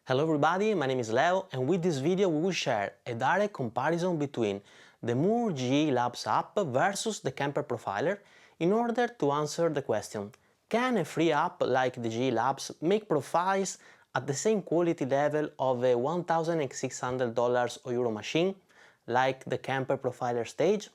Hello everybody, my name is Leo and with this video we will share a direct comparison between the Mooer GE Labs app versus the Kemper Profiler in order to answer the question: can a free app like the GE Labs make profiles at the same quality level of a $1,600 or Euro machine like the Kemper Profiler stage?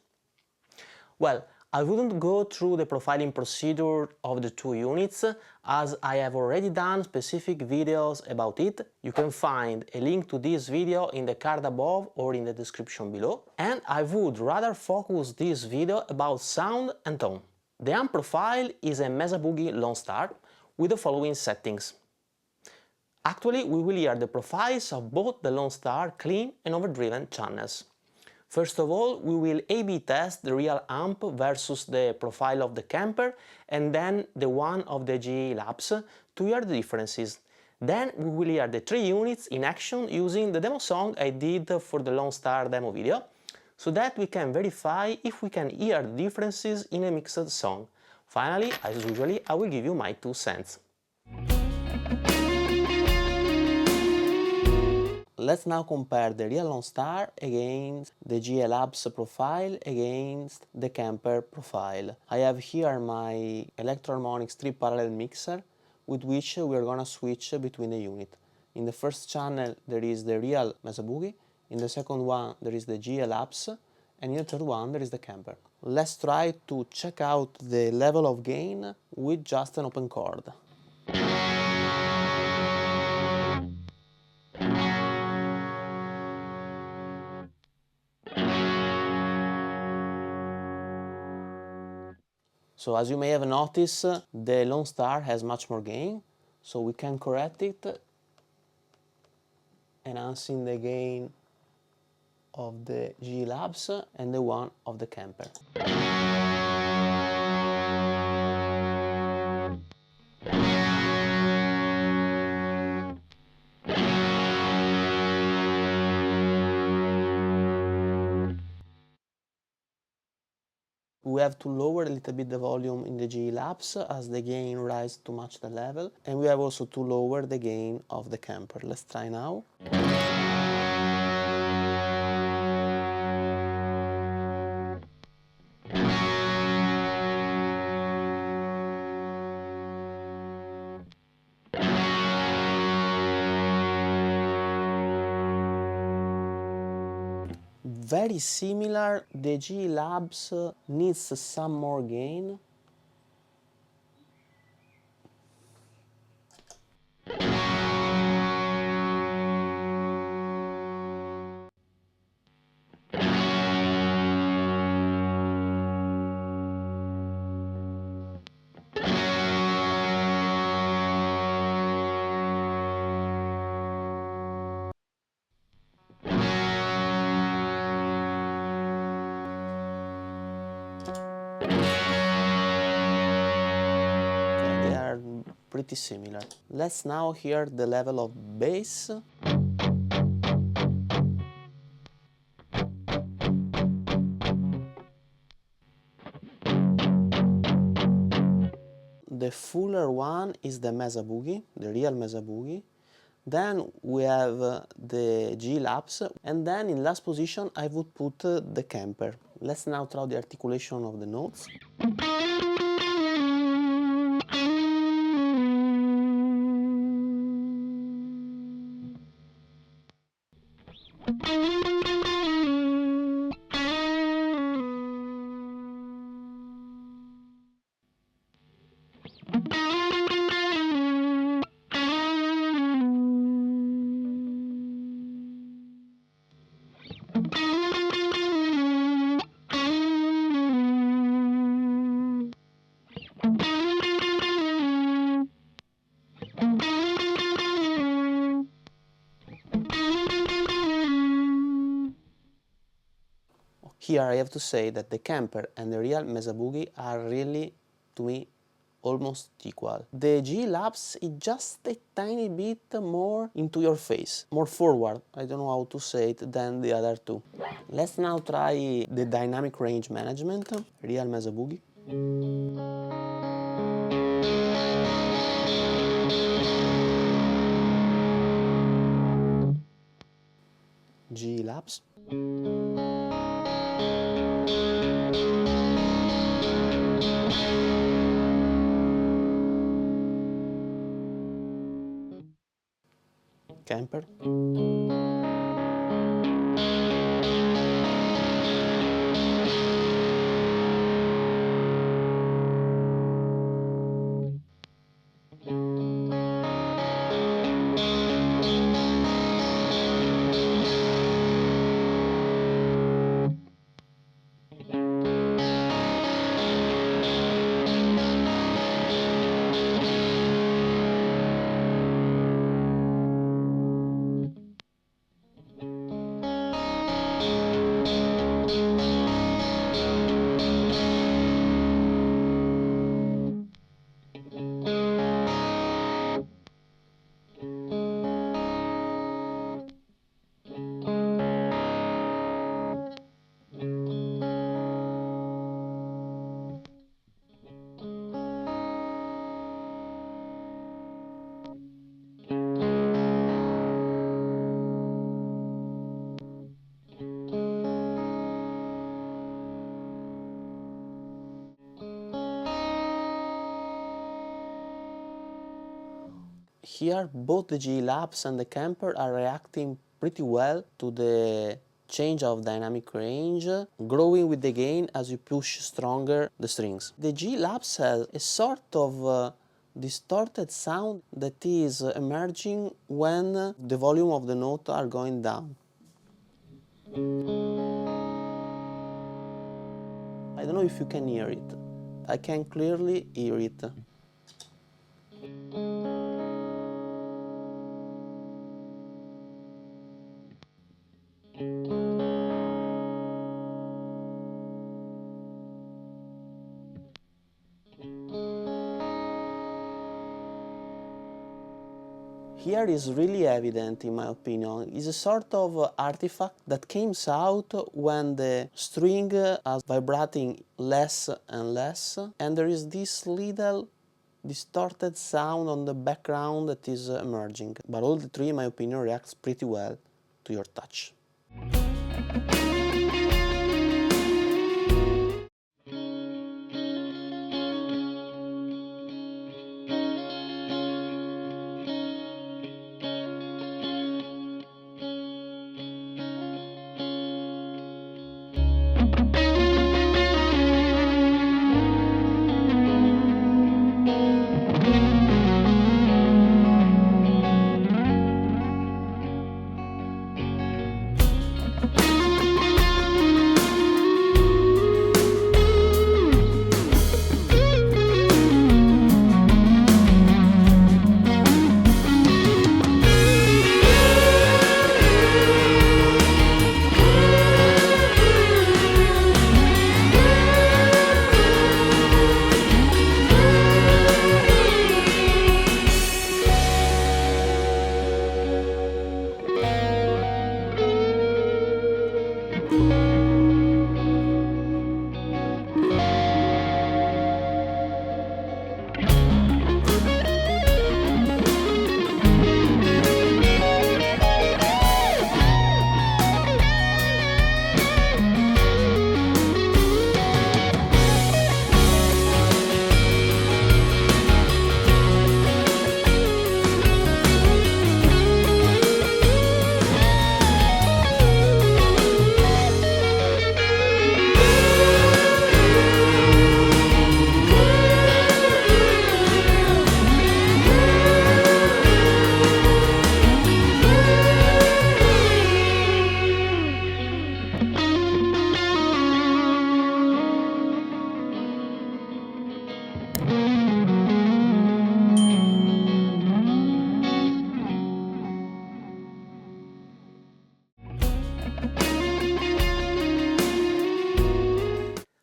Well, I wouldn't go through the profiling procedure of the two units, as I have already done specific videos about it. You can find a link to this video in the card above or in the description below. And I would rather focus this video about sound and tone. The amp profile is a Mesa Boogie Lone Star with the following settings. Actually, we will hear the profiles of both the Lone Star clean and overdriven channels. First of all, we will A/B test the real amp versus the profile of the Kemper and then the one of the GE Labs to hear the differences. Then we will hear the three units in action using the demo song I did for the Lone Star demo video, so that we can verify if we can hear the differences in a mixed song. Finally, as usually, I will give you my 2 cents. Let's now compare the real Lone Star against the GE Labs profile against the Kemper profile. I have here my Electro-Harmonics 3 parallel mixer with which we are gonna switch between the unit. In the first channel there is the real Mesa Boogie, in the second one there is the GE Labs, and in the third one there is the Kemper. Let's try to check out the level of gain with just an open chord. So as you may have noticed, the Lone Star has much more gain, so we can correct it, enhancing the gain of the GE Labs and the one of the Kemper. We have to lower a little bit the volume in the GE Labs as the gain rises too much the level, and we have also to lower the gain of the Kemper. Let's try now. Very similar, the GE Labs needs some more gain. They are pretty similar. Let's now hear the level of bass. The fuller one is the Mesa Boogie, the real Mesa Boogie. Then we have the GE Labs, and then in last position I would put the Kemper. Let's now try the articulation of the notes. Here I have to say that the Kemper and the real Mesa Boogie are really, to me, almost equal. The GE Labs is just a tiny bit more into your face, more forward, I don't know how to say it, than the other two. Let's now try the dynamic range management, real Mesa Boogie. GE Labs. Kemper. Here both the GE Labs and the Kemper are reacting pretty well to the change of dynamic range, growing with the gain as you push stronger the strings. The GE Labs has a sort of distorted sound that is emerging when the volume of the note are going down. I don't know if you can hear it. I can clearly hear it. Here is really evident, in my opinion. It's a sort of artifact that comes out when the string is vibrating less and less, and there is this little distorted sound on the background that is emerging. But all the three, in my opinion, reacts pretty well to your touch.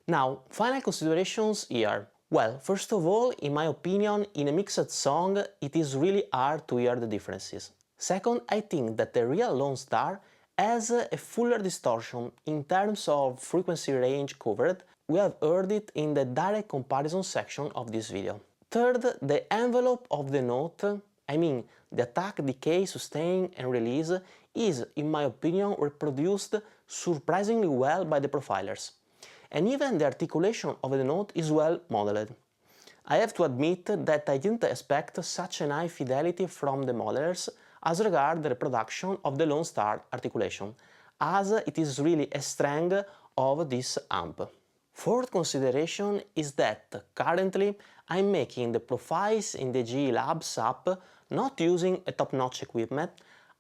Now, final considerations here. Well, first of all, in my opinion, in a mixed song, it is really hard to hear the differences. Second, I think that the real Lone Star has a fuller distortion in terms of frequency range covered. We have heard it in the direct comparison section of this video. Third, the envelope of the note I mean, the attack, decay, sustain and release is, in my opinion, reproduced surprisingly well by the profilers. And even the articulation of the note is well modeled. I have to admit that I didn't expect such a high fidelity from the modelers as regards the reproduction of the Lone Star articulation, as it is really a strength of this amp. Fourth consideration is that currently I'm making the profiles in the GE Labs app not using a top-notch equipment,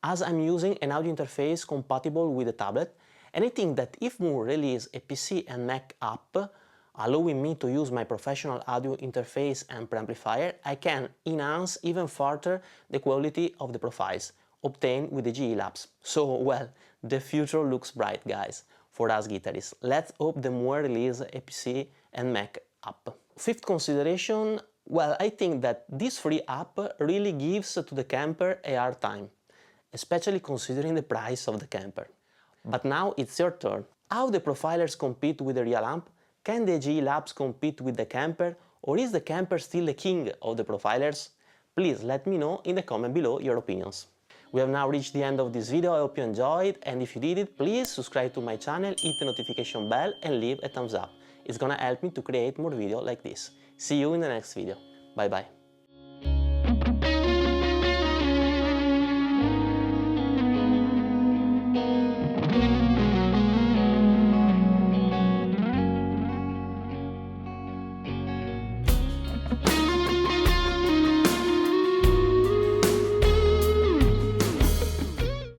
as I'm using an audio interface compatible with the tablet, and I think that if Mooer release a PC and Mac app allowing me to use my professional audio interface and preamplifier, I can enhance even further the quality of the profiles obtained with the GE Labs. So, well, the future looks bright, guys, for us guitarists. Let's hope the Mooer release a PC and Mac app. Fifth consideration, well, I think that this free app really gives to the Kemper a hard time, especially considering the price of the Kemper. But now it's your turn. How the profilers compete with the real amp? Can the GE Labs compete with the Kemper, or is the Kemper still the king of the profilers? Please let me know in the comment below your opinions. We have now reached the end of this video. I hope you enjoyed, and if you did it, please subscribe to my channel, hit the notification bell and leave a thumbs up. It's gonna help me to create more videos like this. See you in the next video. Bye bye.